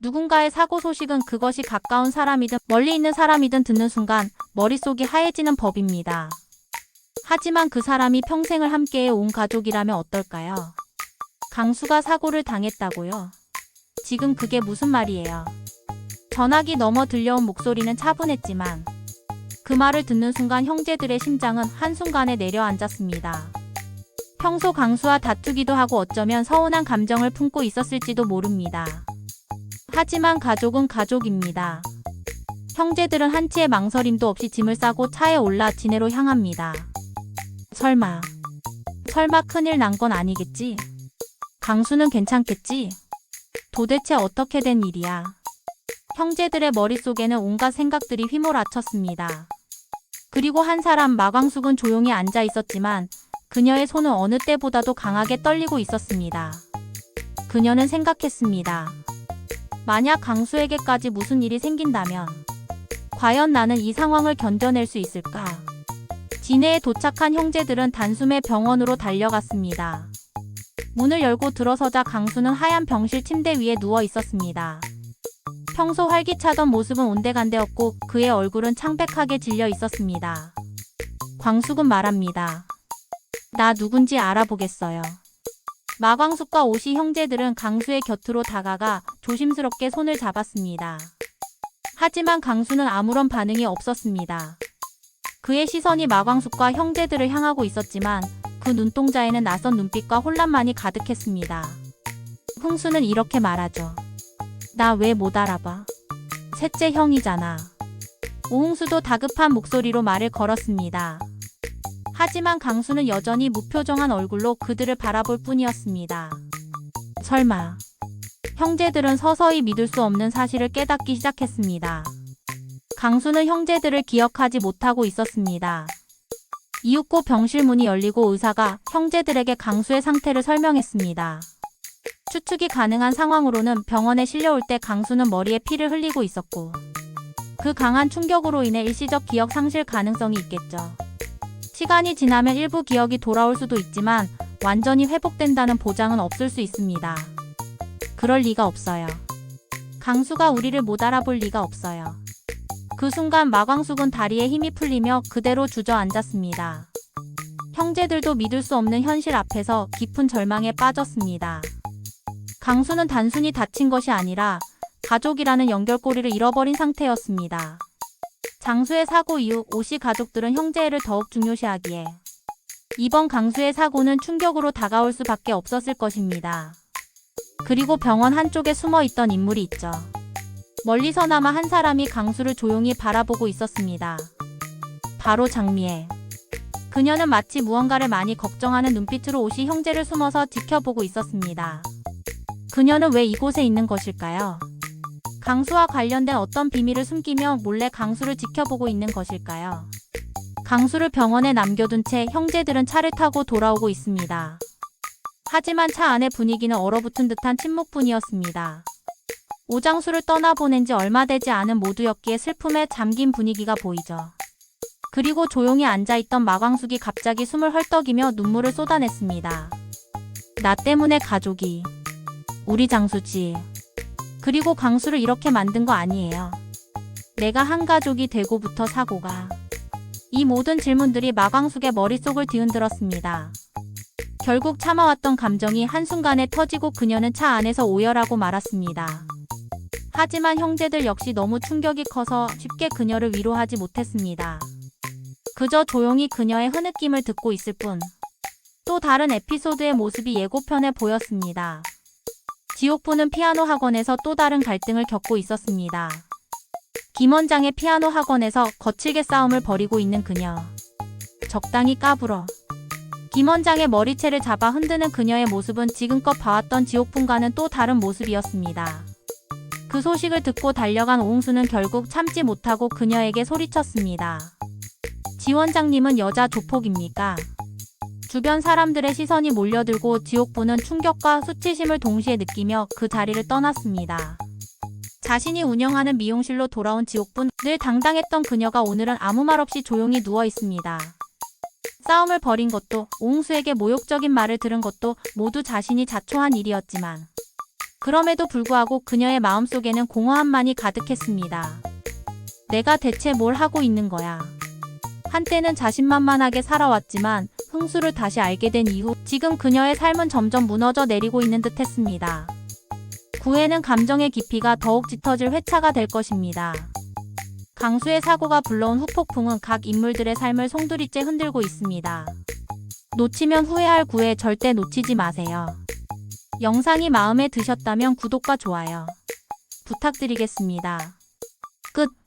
누군가의 사고 소식은 그것이 가까운 사람이든 멀리 있는 사람이든 듣는 순간 머릿속이 하얘지는 법입니다. 하지만 그 사람이 평생을 함께해 온 가족이라면 어떨까요? 강수가 사고를 당했다고요? 지금 그게 무슨 말이에요? 전화기 너머 들려온 목소리는 차분했지만 그 말을 듣는 순간 형제들의 심장은 한순간에 내려앉았습니다. 평소 강수와 다투기도 하고 어쩌면 서운한 감정을 품고 있었을지도 모릅니다. 하지만 가족은 가족입니다. 형제들은 한치의 망설임도 없이 짐을 싸고 차에 올라 진해로 향합니다. 설마 큰일 난 건 아니겠지? 강수는 괜찮겠지? 도대체 어떻게 된 일이야? 형제들의 머릿속에는 온갖 생각들이 휘몰아쳤습니다. 그리고 한 사람 마광숙은 조용히 앉아 있었지만 그녀의 손은 어느 때보다도 강하게 떨리고 있었습니다. 그녀는 생각했습니다. 만약 강수에게까지 무슨 일이 생긴다면 과연 나는 이 상황을 견뎌낼 수 있을까? 진해에 도착한 형제들은 단숨에 병원으로 달려갔습니다. 문을 열고 들어서자 강수는 하얀 병실 침대 위에 누워 있었습니다. 평소 활기차던 모습은 온데간데없고 그의 얼굴은 창백하게 질려 있었습니다. 광숙은 말합니다. 나 누군지 알아보겠어요. 마광숙과 오시 형제들은 강수의 곁으로 다가가 조심스럽게 손을 잡았습니다. 하지만 강수는 아무런 반응이 없었습니다. 그의 시선이 마광숙과 형제들을 향하고 있었지만 그 눈동자에는 낯선 눈빛과 혼란만이 가득했습니다. 흥수는 이렇게 말하죠. 나 왜 못 알아봐? 셋째 형이잖아. 오흥수도 다급한 목소리로 말을 걸었습니다. 하지만 강수는 여전히 무표정한 얼굴로 그들을 바라볼 뿐이었습니다. 설마 형제들은 서서히 믿을 수 없는 사실을 깨닫기 시작했습니다. 강수는 형제들을 기억하지 못하고 있었습니다. 이윽고 병실 문이 열리고 의사가 형제들에게 강수의 상태를 설명했습니다. 추측이 가능한 상황으로는 병원에 실려올 때 강수는 머리에 피를 흘리고 있었고 그 강한 충격으로 인해 일시적 기억 상실 가능성이 있겠죠. 시간이 지나면 일부 기억이 돌아올 수도 있지만 완전히 회복된다는 보장은 없을 수 있습니다. 그럴 리가 없어요. 강수가 우리를 못 알아볼 리가 없어요. 그 순간 마광숙은 다리에 힘이 풀리며 그대로 주저앉았습니다. 형제들도 믿을 수 없는 현실 앞에서 깊은 절망에 빠졌습니다. 강수는 단순히 다친 것이 아니라 가족이라는 연결고리를 잃어버린 상태였습니다. 장수의 사고 이후 오씨 가족들은 형제애를 더욱 중요시하기에 이번 강수의 사고는 충격으로 다가올 수밖에 없었을 것입니다. 그리고 병원 한쪽에 숨어있던 인물이 있죠. 멀리서나마 한 사람이 강수를 조용히 바라보고 있었습니다. 바로 장미애. 그녀는 마치 무언가를 많이 걱정하는 눈빛으로 오씨 형제를 숨어서 지켜보고 있었습니다. 그녀는 왜 이곳에 있는 것일까요? 강수와 관련된 어떤 비밀을 숨기며 몰래 강수를 지켜보고 있는 것일까요? 강수를 병원에 남겨둔 채 형제들은 차를 타고 돌아오고 있습니다. 하지만 차 안의 분위기는 얼어붙은 듯한 침묵뿐이었습니다. 오장수를 떠나보낸 지 얼마 되지 않은 모두였기에 슬픔에 잠긴 분위기가 보이죠. 그리고 조용히 앉아있던 마광숙이 갑자기 숨을 헐떡이며 눈물을 쏟아냈습니다. 나 때문에 가족이, 우리 장수지. 그리고 강수를 이렇게 만든 거 아니에요. 내가 한 가족이 되고부터 사고가. 이 모든 질문들이 마광숙의 머릿속을 뒤흔들었습니다. 결국 참아왔던 감정이 한순간에 터지고 그녀는 차 안에서 오열하고 말았습니다. 하지만 형제들 역시 너무 충격이 커서 쉽게 그녀를 위로하지 못했습니다. 그저 조용히 그녀의 흐느낌을 듣고 있을 뿐. 또 다른 에피소드의 모습이 예고편에 보였습니다. 지옥부는 피아노 학원에서 또 다른 갈등을 겪고 있었습니다. 김 원장의 피아노 학원에서 거칠게 싸움을 벌이고 있는 그녀. 적당히 까불어. 김 원장의 머리채를 잡아 흔드는 그녀의 모습은 지금껏 봐왔던 지옥분과는 또 다른 모습이었습니다. 그 소식을 듣고 달려간 오흥수는 결국 참지 못하고 그녀에게 소리쳤습니다. 지 원장님은 여자 조폭입니까? 주변 사람들의 시선이 몰려들고 지옥부는 충격과 수치심을 동시에 느끼며 그 자리를 떠났습니다. 자신이 운영하는 미용실로 돌아온 지옥분, 늘 당당했던 그녀가 오늘은 아무 말 없이 조용히 누워 있습니다. 싸움을 벌인 것도, 오흥수에게 모욕적인 말을 들은 것도 모두 자신이 자초한 일이었지만 그럼에도 불구하고 그녀의 마음속에는 공허함만이 가득했습니다. 내가 대체 뭘 하고 있는 거야? 한때는 자신만만하게 살아왔지만 흥수를 다시 알게 된 이후 지금 그녀의 삶은 점점 무너져 내리고 있는 듯 했습니다. 9회는 감정의 깊이가 더욱 짙어질 회차가 될 것입니다. 강수의 사고가 불러온 후폭풍은 각 인물들의 삶을 송두리째 흔들고 있습니다. 놓치면 후회할 9회 절대 놓치지 마세요. 영상이 마음에 드셨다면 구독과 좋아요 부탁드리겠습니다. 끝.